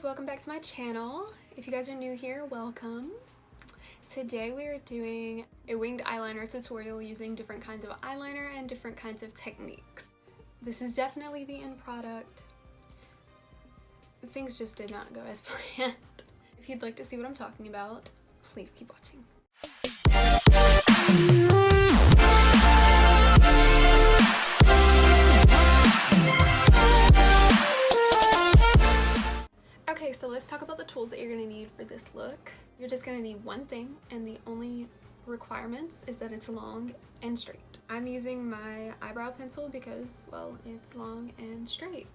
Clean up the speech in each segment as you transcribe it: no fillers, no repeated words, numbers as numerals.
guys, welcome back to my channel. If you guys are new here, welcome. Today we are doing a winged eyeliner tutorial using different kinds of eyeliner and different kinds of techniques. This is definitely the end product. Things just did not go as planned. If you'd like to see what I'm talking about, please keep watching. Okay, so let's talk about the tools that you're going to need for this look. You're just going to need one thing, and the only requirements is that it's long and straight. I'm using my eyebrow pencil because, well, it's long and straight.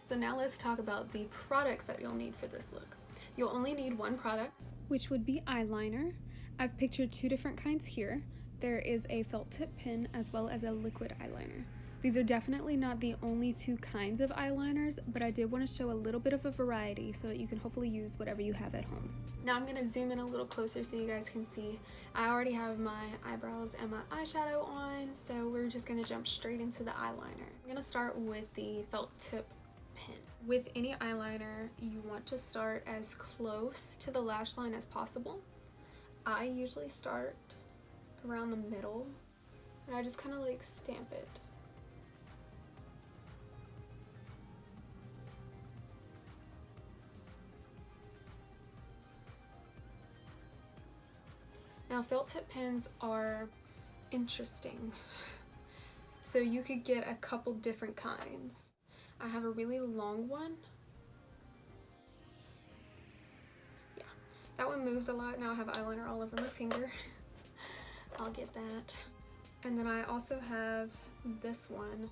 So now let's talk about the products that you'll need for this look. You'll only need one product, which would be eyeliner. I've pictured two different kinds here. There is a felt tip pen as well as a liquid eyeliner. These are definitely not the only two kinds of eyeliners, but I did want to show a little bit of a variety so that you can hopefully use whatever you have at home. Now I'm going to zoom in a little closer so you guys can see. I already have my eyebrows and my eyeshadow on, so we're just going to jump straight into the eyeliner. I'm going to start with the felt tip pen. With any eyeliner, you want to start as close to the lash line as possible. I usually start around the middle, and I just kind of like stamp it. Now, felt tip pens are interesting. So you could get a couple different kinds. I have a really long one. Yeah, that one moves a lot. Now I have eyeliner all over my finger. I'll get that. And then I also have this one.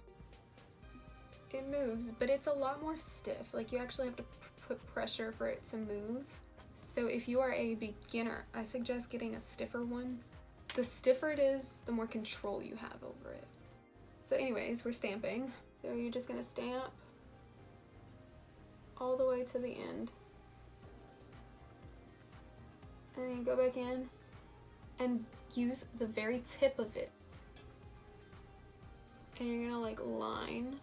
It moves, but it's a lot more stiff. Like, you actually have to put pressure for it to move. So if you are a beginner, I suggest getting a stiffer one. The stiffer it is, the more control you have over it. So anyways, we're stamping. So you're just gonna stamp all the way to the end. And then you go back in and use the very tip of it. And you're gonna like line,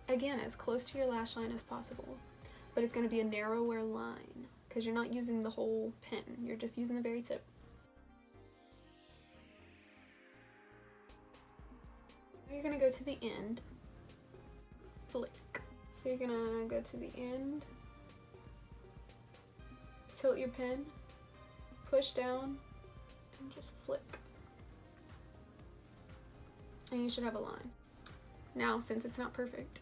again, as close to your lash line as possible. But it's going to be a narrower line because you're not using the whole pen, you're just using the very tip. You're going to go to the end, flick. So you're going to go to the end, tilt your pen, push down, and just flick. And you should have a line. Now, since it's not perfect,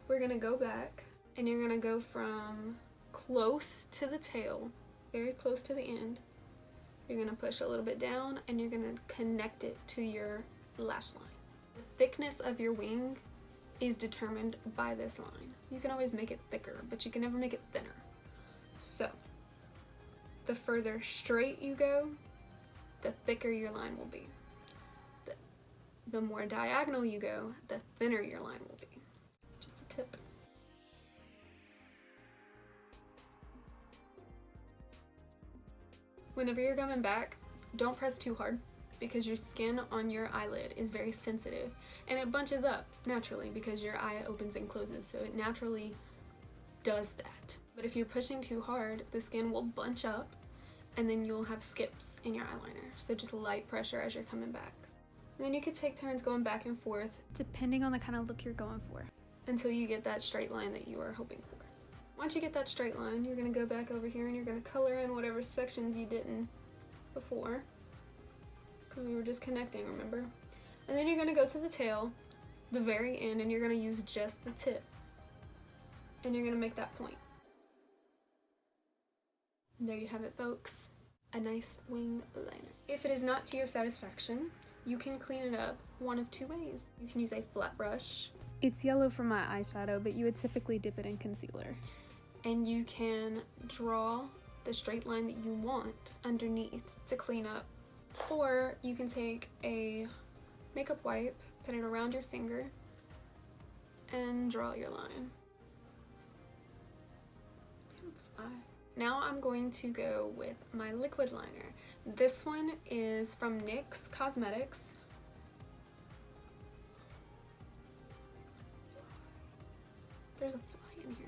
we're going to go back. And you're going to go from close to the tail, very close to the end. You're going to push a little bit down and you're going to connect it to your lash line. The thickness of your wing is determined by this line. You can always make it thicker, but you can never make it thinner. So, the further straight you go, the thicker your line will be. The more diagonal you go, the thinner your line will be. Just a tip. Whenever you're coming back, don't press too hard because your skin on your eyelid is very sensitive and it bunches up naturally because your eye opens and closes, so it naturally does that. But if you're pushing too hard, the skin will bunch up and then you'll have skips in your eyeliner. So just light pressure as you're coming back. And then you could take turns going back and forth depending on the kind of look you're going for until you get that straight line that you are hoping for. Once you get that straight line, you're going to go back over here and you're going to color in whatever sections you didn't before. Because we were just connecting, remember? And then you're going to go to the tail, the very end, and you're going to use just the tip. And you're going to make that point. And there you have it, folks. A nice wing liner. If it is not to your satisfaction, you can clean it up one of two ways. You can use a flat brush. It's yellow for my eyeshadow, but you would typically dip it in concealer. And you can draw the straight line that you want underneath to clean up. Or you can take a makeup wipe, put it around your finger, and draw your line. Now I'm going to go with my liquid liner. This one is from NYX Cosmetics. There's a fly in here.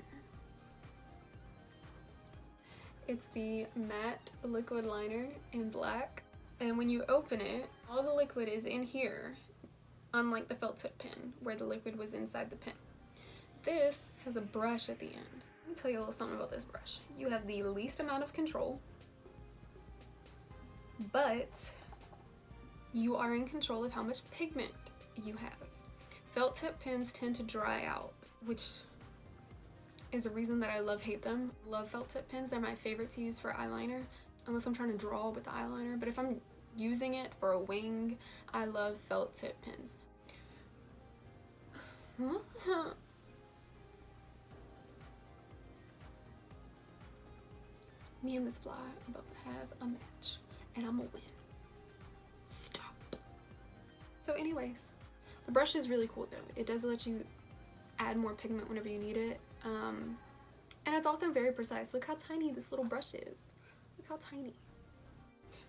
It's the matte liquid liner in black. And when you open it, all the liquid is in here, unlike the felt tip pen where the liquid was inside the pen. This has a brush at the end. Let me tell you a little something about this brush. You have the least amount of control, but you are in control of how much pigment you have. Felt tip pens tend to dry out, which is a reason that I hate them. Love felt tip pens. They're my favorite to use for eyeliner, unless I'm trying to draw with the eyeliner. But if I'm using it for a wing, I love felt tip pens. Me and this fly are about to have a match, and I'm gonna win. Stop. So anyways, the brush is really cool though. It does let you add more pigment whenever you need it. And it's also very precise. Look how tiny this little brush is. Look how tiny.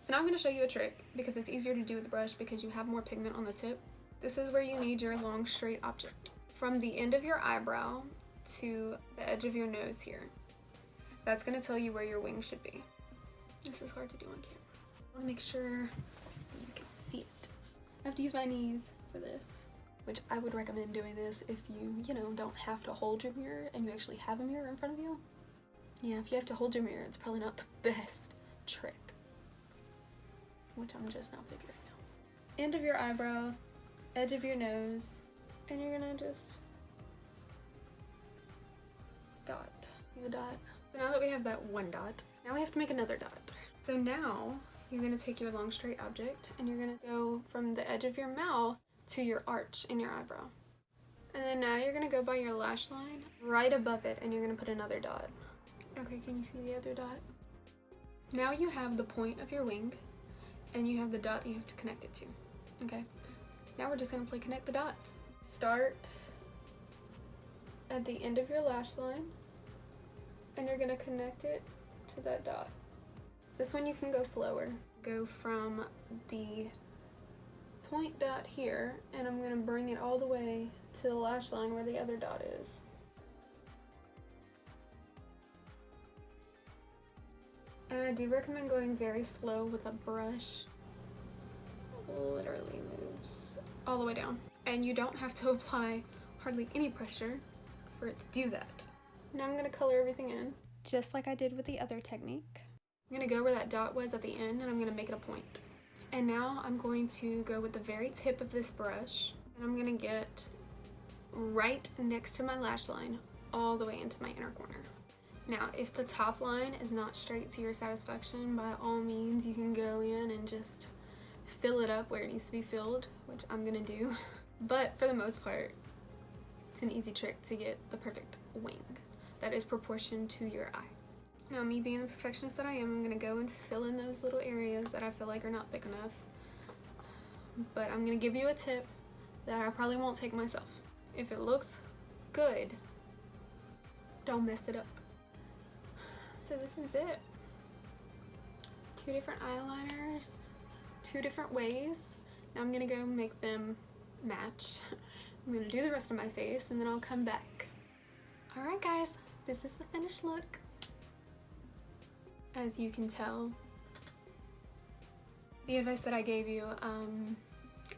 So now I'm gonna show you a trick because it's easier to do with the brush because you have more pigment on the tip. This is where you need your long straight object. From the end of your eyebrow to the edge of your nose here. That's gonna tell you where your wing should be. This is hard to do on camera. I wanna make sure you can see it. I have to use my knees for this, which I would recommend doing this if you know, don't have to hold your mirror and you actually have a mirror in front of you. Yeah, if you have to hold your mirror, it's probably not the best trick, which I'm just now figuring out. End of your eyebrow, edge of your nose, and you're gonna just dot. See the dot? So now that we have that one dot, now we have to make another dot. So now you're gonna take your long straight object and you're gonna go from the edge of your mouth to your arch in your eyebrow. And then now you're gonna go by your lash line right above it and you're gonna put another dot. Okay, can you see the other dot? Now you have the point of your wing and you have the dot you have to connect it to. Okay, now we're just gonna play connect the dots. Start at the end of your lash line and you're gonna connect it to that dot. This one you can go slower. Go from the point dot here and I'm gonna bring it all the way to the lash line where the other dot is. And I do recommend going very slow with a brush. Literally moves all the way down. And you don't have to apply hardly any pressure for it to do that. Now I'm gonna color everything in, just like I did with the other technique. I'm gonna go where that dot was at the end and I'm gonna make it a point. And now I'm going to go with the very tip of this brush and I'm gonna get right next to my lash line all the way into my inner corner. Now, if the top line is not straight to your satisfaction, by all means you can go in and just fill it up where it needs to be filled, which I'm gonna do. But for the most part, it's an easy trick to get the perfect wing that is proportioned to your eye. Now, me being the perfectionist that I am, I'm gonna go and fill in those little areas that I feel like are not thick enough. But I'm gonna give you a tip that I probably won't take myself. If it looks good, don't mess it up. So this is it. 2 different eyeliners, 2 different ways. Now I'm gonna go make them match. I'm gonna do the rest of my face and then I'll come back. Alright guys, this is the finished look. As you can tell, the advice that I gave you,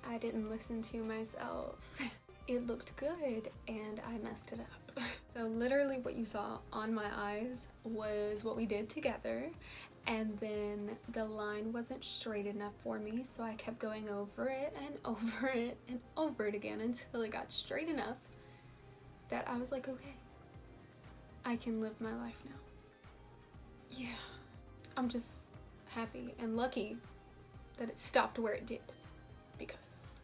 I didn't listen to myself. It looked good and I messed it up. So literally what you saw on my eyes was what we did together, and then the line wasn't straight enough for me, so I kept going over it and over it and over it again until it got straight enough that I was like, okay, I can live my life now. Yeah. I'm just happy and lucky that it stopped where it did, because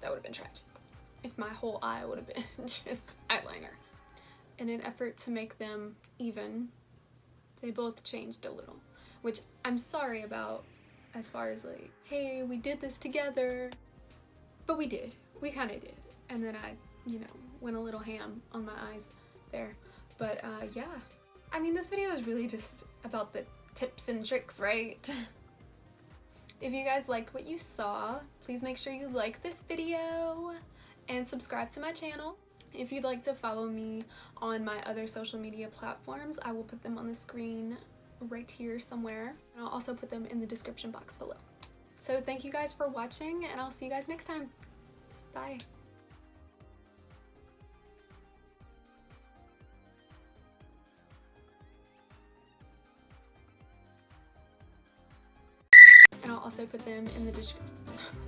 that would have been tragic if my whole eye would have been just eyeliner. In an effort to make them even, they both changed a little, which I'm sorry about as far as like, hey, we did this together, but we did. We kind of did. And then I, went a little ham on my eyes there. But yeah, I mean, this video is really just about the tips and tricks, right? If you guys liked what you saw, please make sure you like this video and subscribe to my channel. If you'd like to follow me on my other social media platforms, I will put them on the screen right here somewhere, and I'll also put them in the description box below. So thank you guys for watching, and I'll see you guys next time. Bye. And I'll also put them in the description.